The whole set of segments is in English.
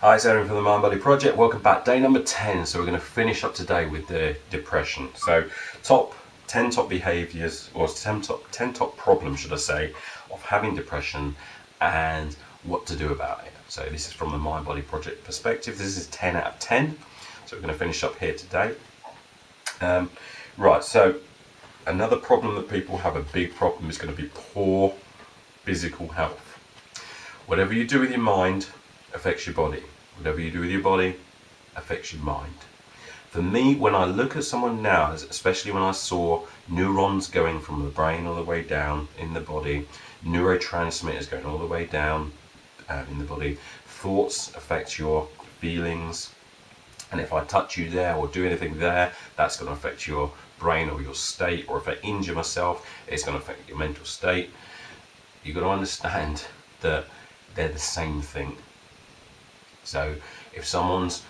Hi, it's Aaron from the Mind Body Project. Welcome back, day number 10. So we're going to finish up today with the depression. So 10 top behaviors, or 10 top problems, should I say, of having depression and what to do about it. So this is from the Mind Body Project perspective. This is 10 out of 10. So we're going to finish up here today. Right, so another problem that people have, a big problem, is going to be poor physical health. Whatever you do with your mind affects your body. Whatever you do with your body affects your mind. For me, when I look at someone now, especially when I saw neurons going from the brain all the way down in the body, neurotransmitters going all the way down in the body, thoughts affect your feelings, and if I touch you there or do anything there, that's going to affect your brain or your state. Or if I injure myself, it's going to affect your mental state. You've got to understand that they're the same thing. So if someone's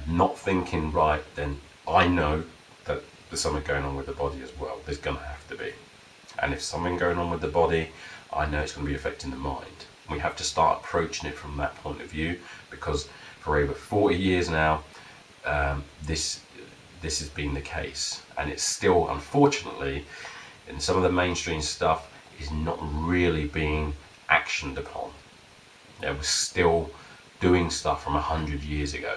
not thinking right, then I know that there's something going on with the body as well. There's going to have to be. And if something going on with the body, I know it's going to be affecting the mind. We have to start approaching it from that point of view, because for over 40 years now, this has been the case. And it's still, unfortunately, in some of the mainstream stuff, is not really being actioned upon. We're still doing stuff from 100 years ago.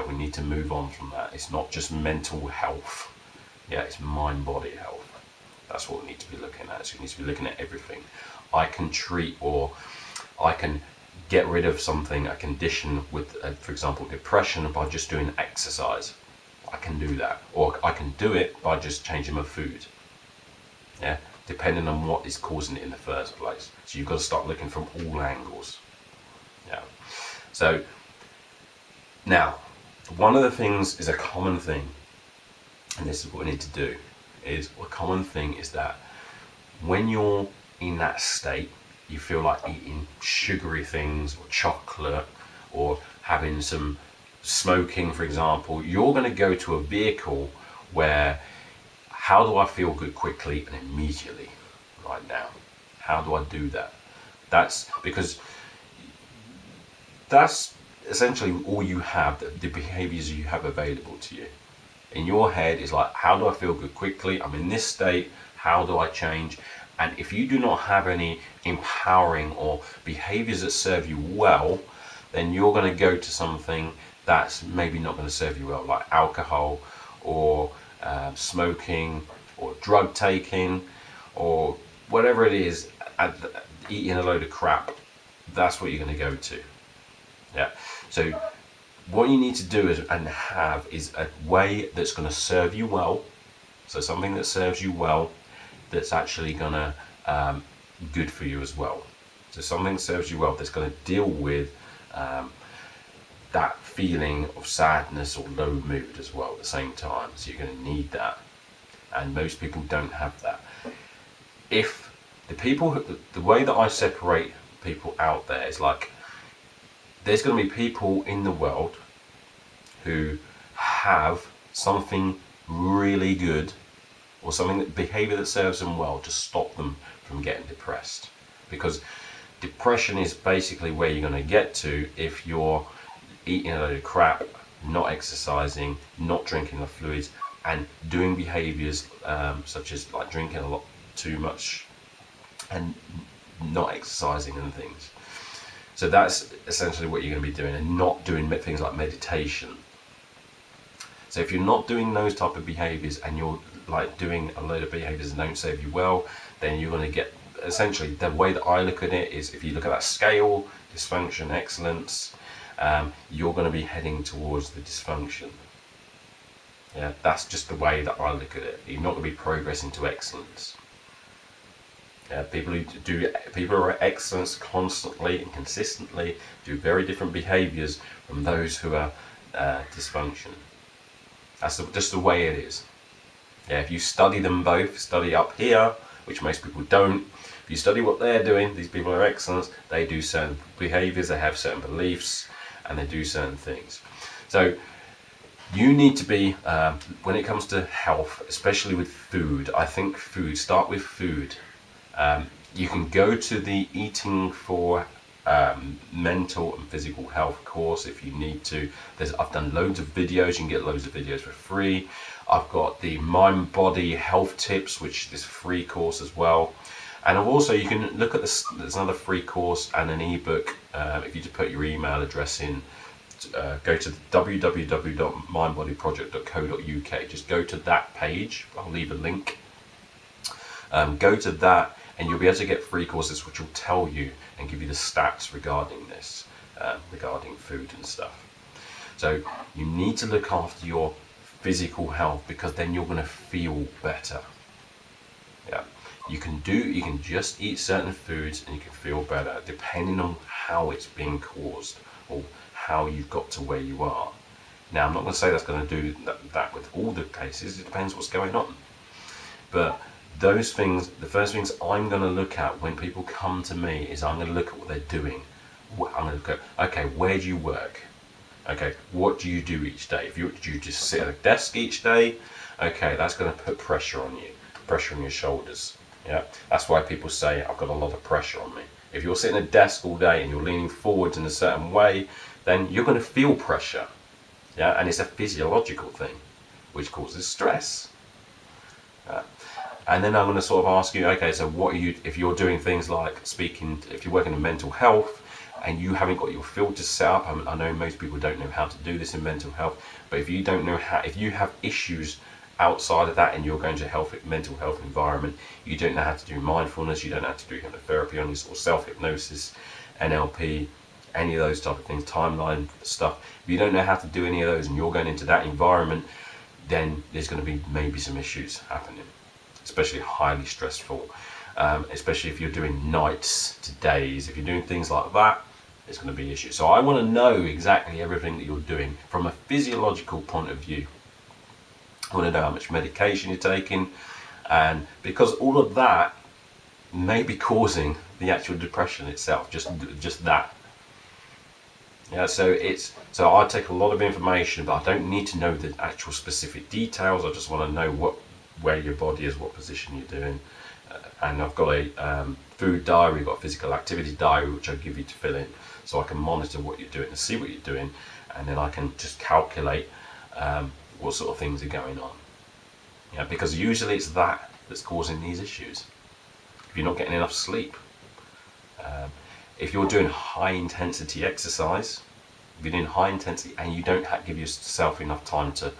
We need to move on from that. It's not just mental health. It's mind-body health. That's what we need to be looking at. So we need to be looking at everything. I can treat, or I can get rid of something, a condition with, for example, depression, by just doing exercise. I can do that. Or I can do it by just changing my food. Depending on what is causing it in the first place. So you've got to start looking from all angles. So now, one of the things is a common thing, and this is what we need to do, is a common thing is that when you're in that state, you feel like eating sugary things or chocolate or having some smoking, for example, you're going to go to a vehicle where, how do I feel good quickly and immediately right now? How do I do that? That's because that's essentially all you have, the behaviors you have available to you. In your head is like, how do I feel good quickly? I'm in this state, how do I change? And if you do not have any empowering or behaviors that serve you well, then you're going to go to something that's maybe not going to serve you well, like alcohol or smoking or drug taking or whatever it is, eating a load of crap. That's what you're going to go to. So what you need to do is a way that's going to serve you well. So something that serves you well, that's actually going to good for you as well. So something that serves you well, that's going to deal with that feeling of sadness or low mood as well at the same time. So you're going to need that, and most people don't have that. If the way that I separate people out there is like, there's going to be people in the world who have something really good, or behavior that serves them well, to stop them from getting depressed. Because depression is basically where you're going to get to if you're eating a load of crap, not exercising, not drinking enough fluids, and doing behaviors such as like drinking a lot too much and not exercising and things. So that's essentially what you're going to be doing, and not doing things like meditation. So if you're not doing those type of behaviors, and you're like doing a load of behaviors that don't serve you well, then you're going to get, essentially, the way that I look at it is, if you look at that scale, dysfunction, excellence, you're going to be heading towards the dysfunction. That's just the way that I look at it. You're not going to be progressing to excellence. People who are at excellence constantly and consistently do very different behaviors from those who are dysfunction. That's just the way it is. If you study them both, study up here, which most people don't. If you study what they're doing, these people are excellence. They do certain behaviors, they have certain beliefs, and they do certain things. So you need to be, when it comes to health, especially with food, I think start with food. You can go to the eating for mental and physical health course if you need to. I've done loads of videos. You can get loads of videos for free. I've got the mind body health tips, which is a free course as well. And also you can look at this, there's another free course and an ebook. If you just put your email address in, go to www.mindbodyproject.co.uk. Just go to that page. I'll leave a link. Go to that and you'll be able to get free courses which will tell you and give you the stats regarding this, regarding food and stuff. So you need to look after your physical health, because then you're going to feel better. Yeah, you can just eat certain foods and you can feel better depending on how it's being caused or how you've got to where you are. Now, I'm not going to say that's going to do that with all the cases. It depends what's going on. But those things, the first things I'm going to look at when people come to me is I'm going to look at what they're doing. I'm going to go, okay, where do you work? Okay, what do you do each day? Do you just sit at a desk each day? Okay, that's going to put pressure on you, pressure on your shoulders. Yeah, that's why people say I've got a lot of pressure on me. If you're sitting at a desk all day and you're leaning forwards in a certain way, then you're going to feel pressure. Yeah, and it's a physiological thing, which causes stress. And then I'm going to sort of ask you, okay, so what are you, if you're doing things like speaking, if you're working in mental health and you haven't got your filters set up, I know most people don't know how to do this in mental health, but if you don't know how, if you have issues outside of that and you're going to a mental health environment, you don't know how to do mindfulness, you don't know how to do hypnotherapy on this, or self-hypnosis, NLP, any of those type of things, timeline stuff. If you don't know how to do any of those and you're going into that environment, then there's going to be maybe some issues happening, especially highly stressful, especially if you're doing nights to days. If you're doing things like that, there's going to be issues. So I want to know exactly everything that you're doing from a physiological point of view. I want to know how much medication you're taking, and because all of that may be causing the actual depression itself, just that. Yeah, so I take a lot of information, but I don't need to know the actual specific details. I just want to know where your body is, what position you're doing. And I've got a food diary, got a physical activity diary, which I give you to fill in, so I can monitor what you're doing and see what you're doing, and then I can just calculate what sort of things are going on. Yeah, because usually it's that's causing these issues. If you're not getting enough sleep, if you're doing high intensity exercise, if you're doing high intensity and you don't give yourself enough time to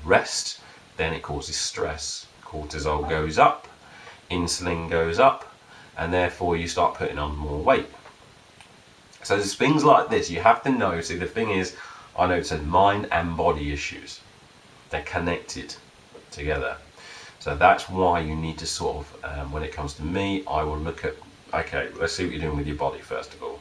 rest, then it causes stress. Cortisol goes up, insulin goes up, and therefore you start putting on more weight. So there's things like this you have to know. See, the thing is, I know it said mind and body issues. They're connected together. So that's why you need to sort of, when it comes to me, I will look at, okay, let's see what you're doing with your body first of all.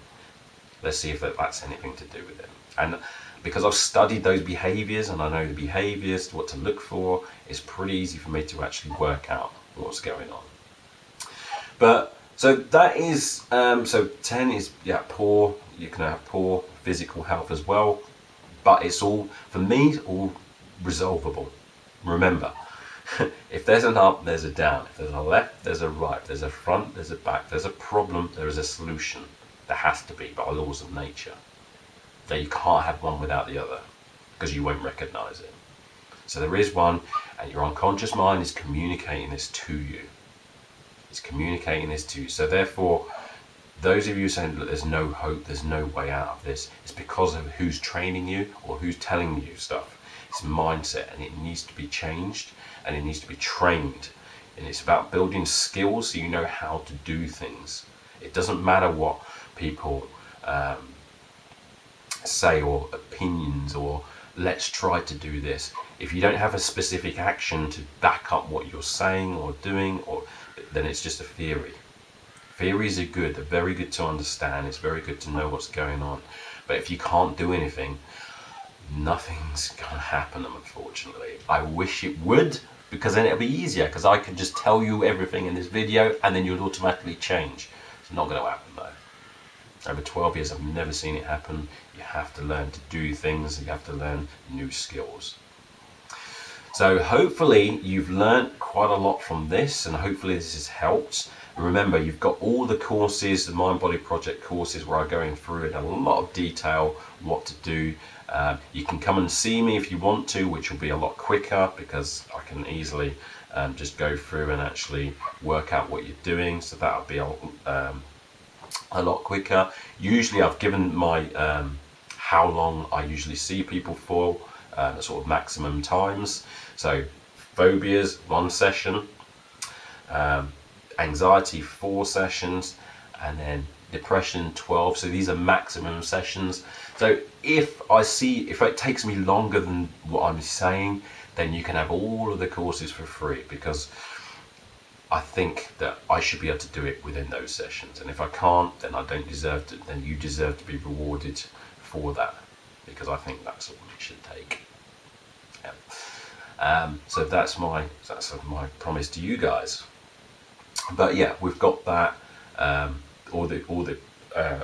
Let's see if that's anything to do with it. And because I've studied those behaviours and I know the behaviours, what to look for, it's pretty easy for me to actually work out what's going on. But so that is, so 10 is, yeah, poor. You can have poor physical health as well, but it's all, for me, it's all resolvable. Remember, if there's an up, there's a down. If there's a left, there's a right. If there's a front, there's a back. If there's a problem, there is a solution. There has to be, by laws of nature. That you can't have one without the other, because you won't recognize it. So there is one, and your unconscious mind is communicating this to you. It's communicating this to you. So therefore, those of you saying that there's no hope, there's no way out of this, it's because of who's training you or who's telling you stuff. It's mindset, and it needs to be changed, and it needs to be trained. And it's about building skills so you know how to do things. It doesn't matter what people say, or opinions, or let's try to do this. If you don't have a specific action to back up what you're saying or doing, then it's just a theory. Theories are good, they're very good to understand, it's very good to know what's going on. But if you can't do anything, nothing's gonna happen, unfortunately. I wish it would, because then it'll be easier, because I can just tell you everything in this video and then you'll automatically change. It's not going to happen though. Over 12 years I've never seen it happen. You have to learn to do things, you have to learn new skills. So hopefully you've learned quite a lot from this, and hopefully this has helped. Remember, you've got all the courses, the Mind Body Project courses, where I'm going through in a lot of detail what to do. You can come and see me if you want to, which will be a lot quicker because I can easily just go through and actually work out what you're doing. So that'll be a lot quicker. Usually I've given my how long I usually see people for, sort of maximum times. So phobias, 1 session, anxiety, 4 sessions, and then depression, 12. So these are maximum sessions. So if it takes me longer than what I'm saying, then you can have all of the courses for free, because I think that I should be able to do it within those sessions. And if I can't, then I don't deserve to, then you deserve to be rewarded for that, because I think that's all you should take. Yeah. So that's my promise to you guys. But yeah, we've got that, all the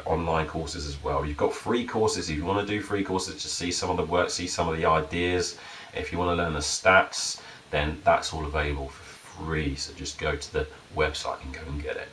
online courses as well. You've got free courses if you want to do free courses to see some of the work, see some of the ideas. If you want to learn the stats, then that's all available for free. So just go to the website and go and get it.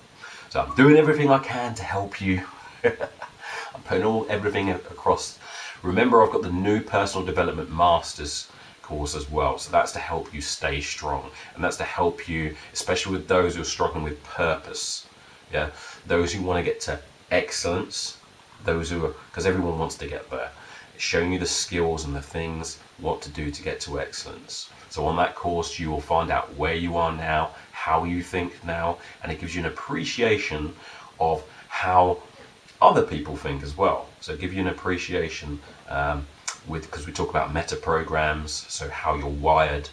So I'm doing everything I can to help you. I'm putting everything across. Remember, I've got the new Personal Development Masters course as well. So that's to help you stay strong, and that's to help you, especially with those who are struggling with purpose. Yeah, those who want to get to excellence, those who are, because everyone wants to get there. It's showing you the skills and the things, what to do to get to excellence. So on that course, you will find out where you are now, how you think now, and it gives you an appreciation of how other people think as well. So give you an appreciation because we talk about meta programs, so how you're wired,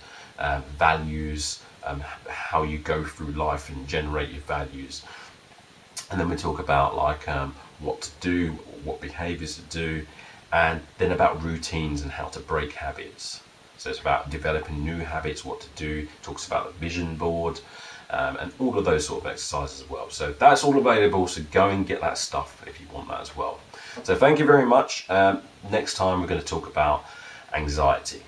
values, how you go through life and generate your values. And then we talk about like what to do, what behaviors to do, and then about routines and how to break habits. So it's about developing new habits, what to do. It talks about the vision board, and all of those sort of exercises as well. So that's all available, so go and get that stuff if you want that as well. So thank you very much. Next time we're going to talk about anxiety.